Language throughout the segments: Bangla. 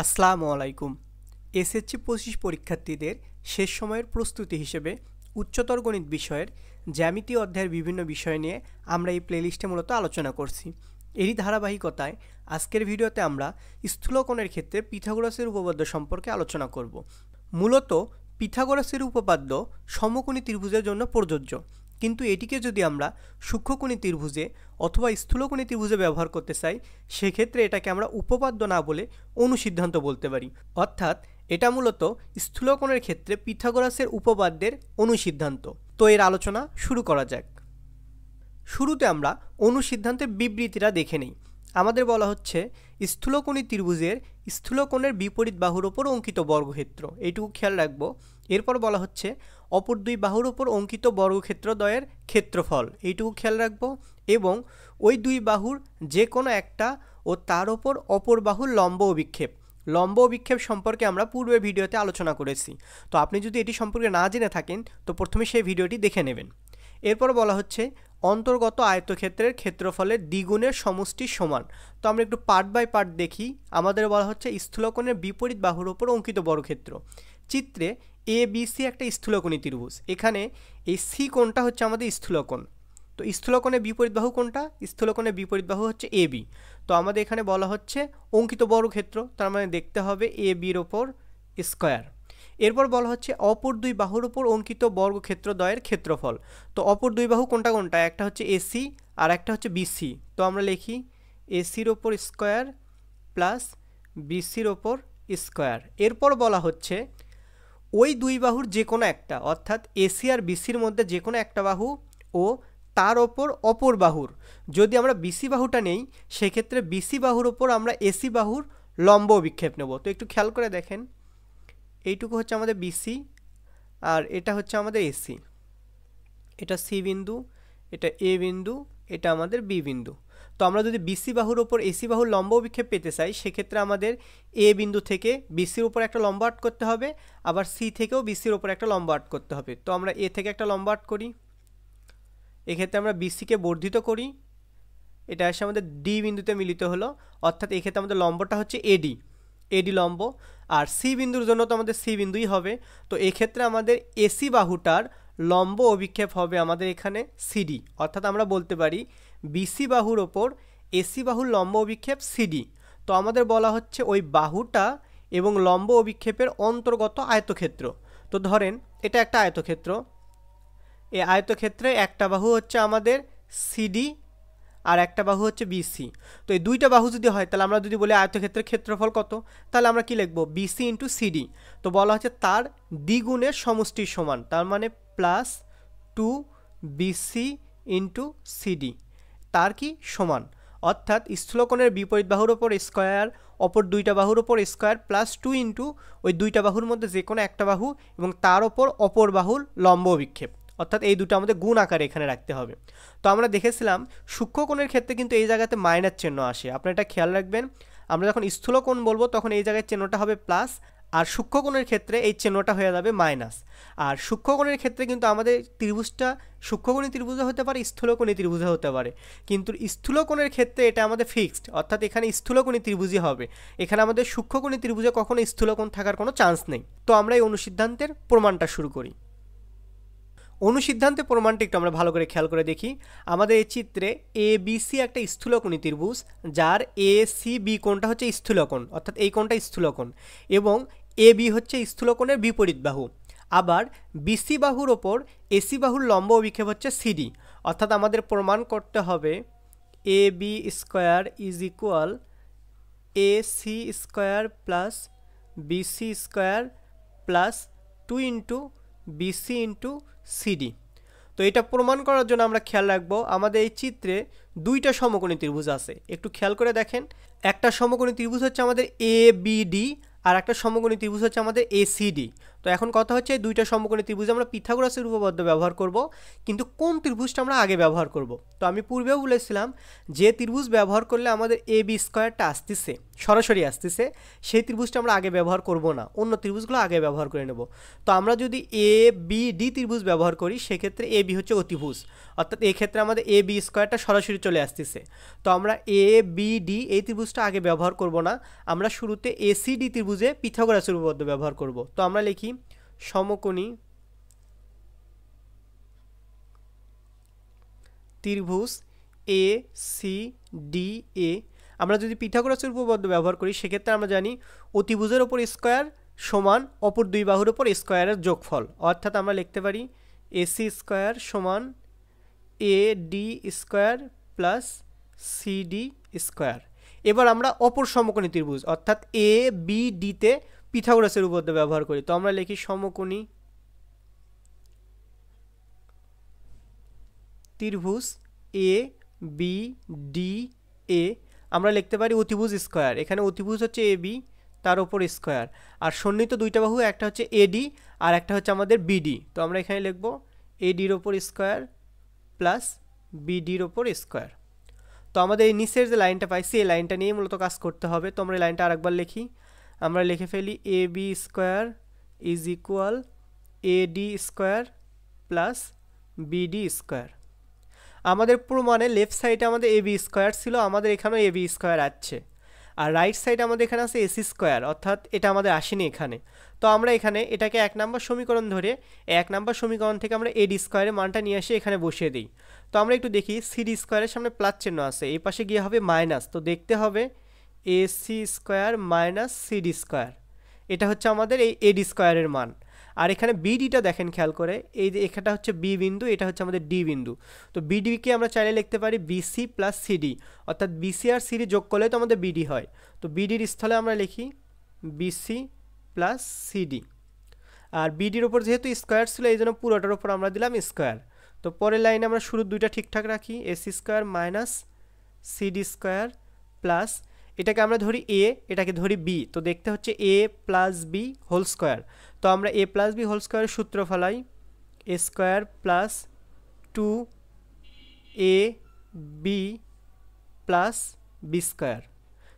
আসসালামু আলাইকুম। এসএসসি 25 পরীক্ষার্থীদের শেষ সময়ের প্রস্তুতি হিসেবে উচ্চতর গণিত বিষয়ের জ্যামিতি অধ্যায়ের বিভিন্ন বিষয় নিয়ে আমরা এই প্লেলিস্টে মূলত আলোচনা করছি। এরই ধারাবাহিকতায় আজকের ভিডিওতে আমরা স্থূলকোণের ক্ষেত্রে পিথাগোরাসের উপপাদ্য সম্পর্কে আলোচনা করব। মূলত পিথাগোরাসের উপপাদ্য সমকোণী ত্রিভুজের জন্য প্রযোজ্য, কিন্তু এটিকে যদি আমরা সূক্ষ্মকোণী ত্রিভুজে অথবা স্থূলকোণী ত্রিভুজে ব্যবহার করতে চাই, সেক্ষেত্রে এটাকে আমরা উপপাদ্য না বলে অনুসিদ্ধান্ত বলতে পারি। অর্থাৎ এটা মূলত স্থূলকোণের ক্ষেত্রে পিথাগোরাসের উপপাদ্যের অনুসিদ্ধান্ত। তো এর আলোচনা শুরু করা যাক। শুরুতে আমরা অনুসিদ্ধান্তের বিবৃতিটা দেখে নিই। আমাদের বলা হচ্ছে স্থূলকোণী ত্রিভুজের স্থূলকোণের বিপরীত বাহুর ওপর অঙ্কিত বর্গক্ষেত্র, এইটুকু খেয়াল রাখবো। এরপর বলা হচ্ছে অপর দুই বাহুর ওপর অঙ্কিত বর্গক্ষেত্র দ্বয়ের ক্ষেত্রফল, এইটুকু খেয়াল রাখবো। এবং ওই দুই বাহুর যে কোনো একটা ও তার ওপর অপর বাহুর লম্ব অভিক্ষেপ, লম্ব অভিক্ষেপ সম্পর্কে আমরা পূর্বের ভিডিওতে আলোচনা করেছি। তো আপনি যদি এটি সম্পর্কে না জেনে থাকেন তো প্রথমে সেই ভিডিওটি দেখে নেবেন। এরপর বলা হচ্ছে অন্তর্গত আয়তক্ষেত্রের ক্ষেত্রফলের দ্বিগুণের সমষ্টি সমান। তো আমরা একটু পার্ট বাই পার্ট দেখি। আমাদের বলা হচ্ছে স্থূলকোণের বিপরীত বাহুর ওপর অঙ্কিত বর্গক্ষেত্র। চিত্রে এ বি সি একটা স্থূলকোণী ত্রিভুজ। এখানে এই সি কোণটা হচ্ছে আমাদের স্থূলকোণ। তো স্থূলকোণের বিপরীত বাহু কোনটা? স্থূলকোণের বিপরীত বাহু হচ্ছে এ বি। তো আমাদের এখানে বলা হচ্ছে অঙ্কিত বর্গক্ষেত্র, তার মানে দেখতে হবে এ বির ওপর স্কয়ার। এরপর বলা হচ্ছে অপর দুই বাহুর উপর অঙ্কিত বর্গক্ষেত্র দ্বয়ের ক্ষেত্রফল। তো অপর দুই বাহু কোনটা কোনটা? একটা হচ্ছে এসি আর একটা হচ্ছে বিসি। তো আমরা লিখি এসির ওপর স্কয়ার প্লাস বিসির ওপর স্কয়ার। এরপর বলা হচ্ছে ওই দুই বাহুর যে কোনো একটা, অর্থাৎ এসি আর বিসির মধ্যে যে কোনো একটা বাহু ও তার ওপর অপর বাহুর, যদি আমরা বিসি বাহুটা নেই সেক্ষেত্রে বিসি বাহুর ওপর আমরা এসি বাহুর লম্ব অভিক্ষেপ নেব। তো একটু খেয়াল করে দেখেন, এইটুকু হচ্ছে আমাদের বিসি আর এটা হচ্ছে আমাদের এসি। এটা সি বিন্দু, এটা এ বিন্দু, এটা আমাদের বি বিন্দু। তো আমরা যদি বিসি বাহুর ওপর এসি বাহুর লম্ব অভিক্ষেপ পেতে চাই সেক্ষেত্রে আমাদের এ বিন্দু থেকে বিসির উপর একটা লম্ব আট করতে হবে, আবার সি থেকেও বিসির উপর একটা লম্ব আট করতে হবে। তো আমরা এ থেকে একটা লম্ব আট করি, এক্ষেত্রে আমরা বিসিকে বর্ধিত করি, এটা এসে আমাদের ডি বিন্দুতে মিলিত হলো, অর্থাৎ এক্ষেত্রে আমাদের লম্বটা হচ্ছে এডি, এডি লম্ব। আর সি বিন্দুর জন্য তো আমাদের সি বিন্দুই হবে। তো এক্ষেত্রে আমাদের এসি বাহুটার লম্ব অভিক্ষেপ হবে আমাদের এখানে সিডি, অর্থাৎ আমরা বলতে পারি বিসি বাহুর ওপর এসি বাহুর লম্ব অভিক্ষেপ সিডি। তো আমাদের বলা হচ্ছে ওই বাহুটা এবং লম্ব অভিক্ষেপের অন্তর্গত আয়তক্ষেত্র। তো ধরেন এটা একটা আয়তক্ষেত্র, এই আয়তক্ষেত্রে একটা বাহু হচ্ছে আমাদের সিডি আর একটা বাহু হচ্ছে বিসি। তো এই দুইটা বাহু যদি হয় তাহলে আমরা যদি বলি আয়তক্ষেত্রের ক্ষেত্রফল কত, তাহলে আমরা কি লিখবো? BC into CD. তো বলা হচ্ছে তার দ্বিগুণের সমষ্টির সমান, তার মানে প্লাস 2 বিসি ইন্টু সিডি, তার কি সমান। অর্থাৎ স্থূলকোণের বিপরীত বাহুর ওপর স্কয়ার, অপর দুইটা বাহুর ওপর স্কয়ার প্লাস 2 ইন্টু ওই দুইটা বাহুর মধ্যে যে কোনো একটা বাহু এবং তার ওপর অপর বাহুর লম্ব অভিক্ষেপ, অর্থাৎ এই দুটো আমাদের গুণ আকারে এখানে রাখতে হবে। তো আমরা দেখেছিলাম সূক্ষ্মকোণের ক্ষেত্রে কিন্তু এই জায়গাতে মাইনাস চিহ্ন আসে, আপনারা এটা খেয়াল রাখবেন। আমরা যখন স্থূলকোণ বলবো তখন এই জায়গায় চিহ্নটা হবে প্লাস, আর সূক্ষ্মকোণের ক্ষেত্রে এই চিহ্নটা হয়ে যাবে মাইনাস। আর সূক্ষ্মকোণের ক্ষেত্রে কিন্তু আমাদের ত্রিভুজটা সূক্ষ্মকোণী ত্রিভুজে হতে পারে, স্থূলকোণী ত্রিভুজে হতে পারে, কিন্তু স্থূলকোণের ক্ষেত্রে এটা আমাদের ফিক্সড, অর্থাৎ এখানে স্থূলকোণী ত্রিভুজই হবে। এখানে আমাদের সূক্ষ্মকোণী ত্রিভুজে কখনো স্থূলকোণ থাকার কোনো চান্স নেই। তো আমরা এই অনুসিদ্ধান্তের প্রমাণটা শুরু করি। অনুসিদ্ধান্তে প্রমাণটা একটু আমরা ভালো করে খেয়াল করে দেখি। আমাদের এই চিত্রে এ বি সি একটা স্থূলকোণী ত্রিভুজ, যার এ সি বি কোণটা হচ্ছে স্থূলকোণ, অর্থাৎ এই কোণটা স্থূলকোণ, এবং এ বি হচ্ছে স্থূলকোণের বিপরীত বাহু। আবার বিসি বাহুর ওপর এসি বাহুর লম্ব অভিক্ষেপ হচ্ছে সিডি, অর্থাৎ আমাদের প্রমাণ করতে হবে A B square is equal A C square plus BC square plus 2 into BC into CD. তো এটা প্রমাণ করার জন্য আমরা খেয়াল রাখবো আমাদের এই চিত্রে দুইটা সমকোণী ত্রিভুজ আছে, একটু খেয়াল করে দেখেন। একটা সমকোণী ত্রিভুজ হচ্ছে আমাদের এ বি ডি আর একটা সমকোণী ত্রিভুজ হচ্ছে আমাদের এ সি ডি। তো এখন কথা হচ্ছে এই দুইটা সমকোণী ত্রিভুজে আমরা পিথাগোরাসের উপপাদ্য ব্যবহার করব, কিন্তু কোন ত্রিভুজটা আমরা আগে ব্যবহার করব। তো আমি পূর্বেও বলেছিলাম যে ত্রিভুজ ব্যবহার করলে আমাদের এ বি স্কোয়ারটা আসতেছে, সরাসরি আসতেছে, সেই ত্রিভুজটা আমরা আগে ব্যবহার করব না, অন্য ত্রিভুজগুলো আগে ব্যবহার করে নেব। তো আমরা যদি এ বি ডি ত্রিভুজ ব্যবহার করি সেক্ষেত্রে এ বি হচ্ছে অতিভুজ, অর্থাৎ এই ক্ষেত্রে আমাদের এ বি স্কোয়ারটা সরাসরি চলে আসতেছে। তো আমরা এ বি ডি এই ত্রিভুজটা আগে ব্যবহার করব না, আমরা শুরুতে এসিডি ত্রিভুজে পিথাগোরাসের উপপাদ্য ব্যবহার করব। তো আমরা লিখি সমকোণী ত্রিভুজ এ সি ডি এ, আমরা যদি পিথাগোরাসের উপপাদ্য ব্যবহার করি সেক্ষেত্রে আমরা জানি অতিভুজের ওপর স্কোয়ার সমান অপর দুই বাহুর ওপর স্কোয়ারের যোগফল, অর্থাৎ আমরা লিখতে পারি এসি স্কোয়ার সমান A D square plus CD square. এবার আমরা অপর সমকোণী ত্রিভুজ অর্থাৎ এ বি ডিতে পিথাগোরাসের উপপাদ্য ব্যবহার করি। তো আমরা লিখি সমকোণী ত্রিভুজ এ বি ডি এ, আমরা লিখতে পারি অতিভুজ স্কোয়ার, এখানে অতিভুজ হচ্ছে এ বি তার ওপর স্কোয়ার, আর সন্নিহিত দুইটা বাহু একটা হচ্ছে এডি আর একটা হচ্ছে আমাদের বিডি। তো আমরা এখানে লিখব এডির ওপর স্কোয়ার প্লাস বিডির ওপর স্কোয়ার। তো আমাদের এই নিচের যে লাইনটা পাইছি এই লাইনটা নিয়ে মূলত কাজ করতে হবে। তো আমরা এই লাইনটা আরেকবার লিখি, আমরা লিখে ফেলি A B square is equal AD square plus BD square. আমাদের প্রমাণে লেফট সাইডে আমাদের এ বি স্কোয়ার ছিল, আমাদের এখানেও এ বি স্কোয়ার আসছে, আর রাইট সাইডে আমাদের এখানে আছে এসি স্কোয়ার, অর্থাৎ এটা আমাদের আসেনি এখানে। তো আমরা এখানে এটাকে 1 নম্বর সমীকরণ ধরে 1 নম্বর সমীকরণ থেকে আমরা এডি স্কোয়ারের মানটা নিয়ে এসে এখানে বসিয়ে দিই। তো আমরা একটু দেখি সিডি স্কোয়ারের সামনে প্লাস চিহ্ন আছে, এই পাশে গিয়ে হবে মাইনাস, তো দেখতে হবে AC square minus CD square, এটা হচ্ছে আমাদের এই এডি স্কোয়ারের মান। আর এখানে বিডিটা দেখেন খেয়াল করে, এই যে এখানটা হচ্ছে বি বিন্দু, এটা হচ্ছে আমাদের ডি বিন্দু। তো বিডিকে আমরা চাইলে লিখতে পারি বিসি প্লাস সিডি, অর্থাৎ বিসি আর সিডি যোগ করলে তো আমাদের বিডি হয়। তো বিডির স্থলে আমরা লিখি বিসি প্লাস সিডি, আর বিডির ওপর যেহেতু স্কোয়ার ছিল এই জন্য পুরোটার ওপর আমরা দিলাম স্কোয়ার। তো পরের লাইনে আমরা শুরুর দুইটা ঠিকঠাক রাখি, AC square minus CD square plus, এটাকে আমরা ধরি এ, এটাকে ধরি বি, তো দেখতে হচ্ছে এ প্লাস বি হোল স্কোয়ার। তো আমরা এ প্লাস বি হোল স্কোয়ারের সূত্র ফেলাই, এ square plus 2 A B plus B square.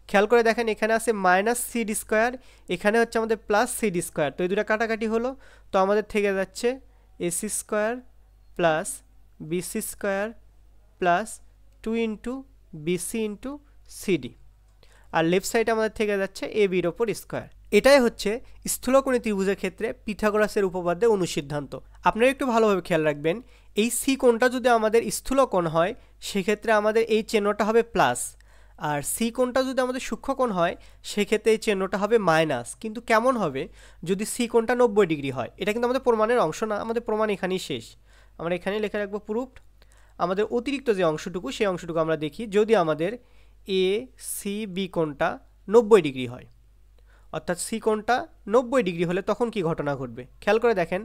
খেয়াল করে দেখেন এখানে আছে মাইনাস সিডি স্কোয়ার, এখানে হচ্ছে আমাদের প্লাস সিডি স্কোয়ার, তো এই দুটো কাটাকাটি হলো, তো আমাদের থেকে যাচ্ছে AC square plus BC square plus 2 into BC into CD, আর লেফট সাইডে আমাদের থেকে যাচ্ছে এ বির ওপর স্কোয়ার। এটাই হচ্ছে স্থূলকোণী ত্রিভুজের ক্ষেত্রে পিথাগোরাসের উপপাদ্যের অনুসিদ্ধান্ত। আপনারা একটু ভালোভাবে খেয়াল রাখবেন, এই সি কোণটা যদি আমাদের স্থূলকোণ হয় সেক্ষেত্রে আমাদের এই চিহ্নটা হবে প্লাস, আর সি কোণটা যদি আমাদের সূক্ষ্মকোণ হয় সেক্ষেত্রে এই চিহ্নটা হবে মাইনাস। কিন্তু কেমন হবে যদি সি কোণটা 90 ডিগ্রি হয়? এটা কিন্তু আমাদের প্রমাণের অংশ না, আমাদের প্রমাণ এখানেই শেষ, আমরা এখানেই লিখে রাখবো প্রুফড। আমাদের অতিরিক্ত যে অংশটুকু সেই অংশটুকু আমরা দেখি, যদি আমাদের এ সি বি কোণটা 90 ডিগ্রি হয়, অর্থাৎ সি কোণটা 90 ডিগ্রি হলে তখন কি ঘটনা ঘটবে খেয়াল করে দেখেন।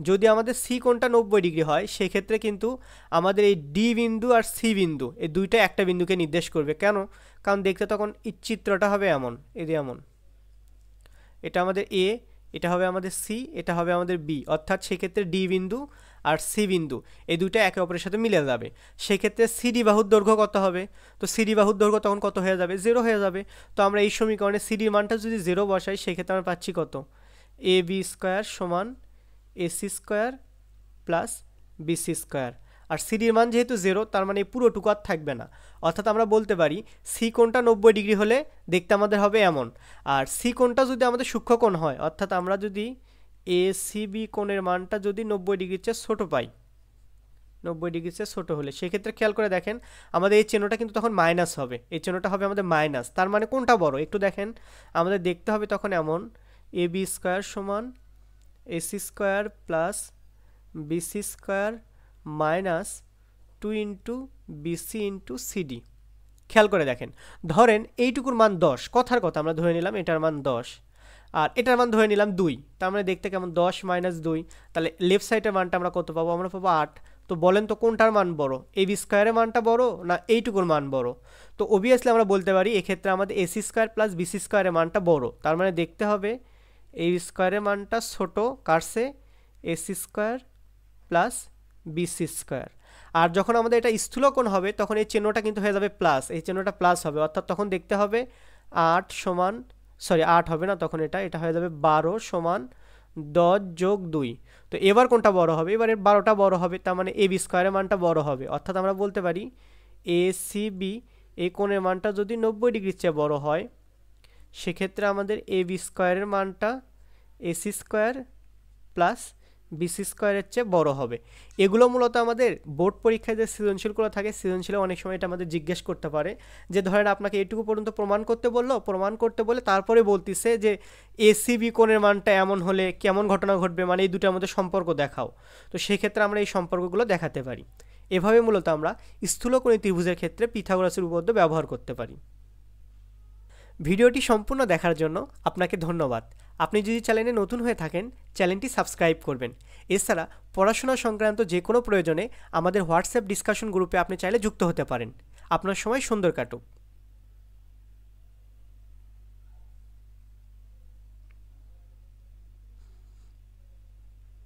যদি আমাদের সি কোণটা 90 ডিগ্রি হয় সেক্ষেত্রে কিন্তু আমাদের এই ডি বিন্দু আর সি বিন্দু এই দুইটা একটা বিন্দুকে নির্দেশ করবে। কেন? কারণ দেখতে তখন এই চিত্রটা হবে এমন, এই যে এমন, এটা আমাদের এ, এটা হবে আমাদের সি, এটা হবে আমাদের বি, অর্থাৎ সেক্ষেত্রে ডি বিন্দু আর সি বিন্দু এই দুইটা একে অপরের সাথে মিলে যাবে। সেক্ষেত্রে সিডি বাহুর দৈর্ঘ্য কত হবে? তো সিডি বাহুর দৈর্ঘ্য তখন কত হয়ে যাবে? 0 হয়ে যাবে। তো আমরা এই সমীকরণে সিডির মানটা যদি 0 বসাই সেক্ষেত্রে আমরা পাচ্ছি কত? এ বি স্কোয়ার সমান AC square plus BC square, আর সিডির মান যেহেতু 0 তার মানে এই পুরোটুকু আর থাকবে না, অর্থাৎ আমরা বলতে পারি সি কোণটা 90 ডিগ্রি হলে দেখতে আমাদের হবে এমন, আর সি কোণটা যদি আমাদের সূক্ষ্মকোণ হয়, অর্থাৎ আমরা যদি এ সি বি কোণের মানটা যদি 90 ডিগ্রির চেয়ে ছোটো পাই, 90 ডিগ্রির চেয়ে ছোটো হলে সেক্ষেত্রে খেয়াল করে দেখেন আমাদের এই চিহ্নটা কিন্তু তখন মাইনাস হবে, এই চিহ্নটা হবে আমাদের মাইনাস। তার মানে কোনটা বড় একটু দেখেন, আমাদের দেখতে হবে তখন এমন এ বি স্কোয়ার সমান AC square plus BC square minus 2 into BC into CD. খেয়াল করে দেখেন, ধরেন এইটুকুর মান 10, কথার কথা আমরা ধরে নিলাম এটার মান 10 আর এটার মান ধরে নিলাম 2, তার মানে দেখতে কেমন 10 মাইনাস 2, তাহলে লেফট সাইডের মানটা আমরা কত পাবো? আমরা পাবো 8। তো বলেন তো কোনটার মান বড়, এ বি স্কোয়ারের মানটা বড় না এইটুকুর মান বড়? তো অবভিয়াসলি আমরা বলতে পারি এক্ষেত্রে আমাদের এসি স্কোয়ার প্লাস বিসি স্কোয়ারের মানটা বড়, তার মানে দেখতে হবে এ স্কোয়ারের মানটা ছোট কারসে AC square plus BC square. আর যখন আমাদের এটা স্থূলকোণ হবে তখন এই চিহ্নটা কিন্তু হয়ে যাবে প্লাস, এই চিহ্নটা প্লাস হবে, অর্থাৎ তখন দেখতে হবে 8 সমান, সরি 8 হবে না, তখন এটা হয়ে যাবে 12 সমান 10 যোগ 2। তো এবার কোনটা বড় হবে? এবারে 12টা বড় হবে, তার মানে এ বি স্কোয়ারের মানটা বড় হবে, অর্থাৎ আমরা বলতে পারি এ সি বি এই কোণের মানটা যদি 90 ডিগ্রির চেয়ে বড় হয় সেক্ষেত্রে আমাদের এ বি স্কোয়ারের মানটা এসি স্কোয়ার প্লাস বিসি স্কোয়ারের চেয়ে বড় হবে। এগুলো মূলত আমাদের বোর্ড পরীক্ষায় যে সৃজনশীলগুলো থাকে, সৃজনশীলে অনেক সময় এটা আমাদের জিজ্ঞেস করতে পারে যে ধরেন আপনাকে এটুকু পর্যন্ত প্রমাণ করতে বললো, প্রমাণ করতে বলে তারপরে বলতিছে যে এসিবি কোণের মানটা এমন হলে কেমন ঘটনা ঘটবে, মানে এই দুটোর মধ্যে সম্পর্ক দেখাও। তো সেক্ষেত্রে আমরা এই সম্পর্কগুলো দেখাতে পারি। এভাবে মূলত আমরা স্থূলকোণী ত্রিভুজের ক্ষেত্রে পিথাগোরাসের উপপাদ্য ব্যবহার করতে পারি। ভিডিওটি সম্পূর্ণ দেখার জন্য আপনাকে ধন্যবাদ। আপনি যদি চ্যানেলে নতুন হয়ে থাকেন চ্যানেলটি সাবস্ক্রাইব করবেন। এছাড়া পড়াশোনা সংক্রান্ত যে কোনো প্রয়োজনে আমাদের হোয়াটসঅ্যাপ ডিসকাশন গ্রুপে আপনি চাইলে যুক্ত হতে পারেন। আপনার সময় সুন্দর কাটুক।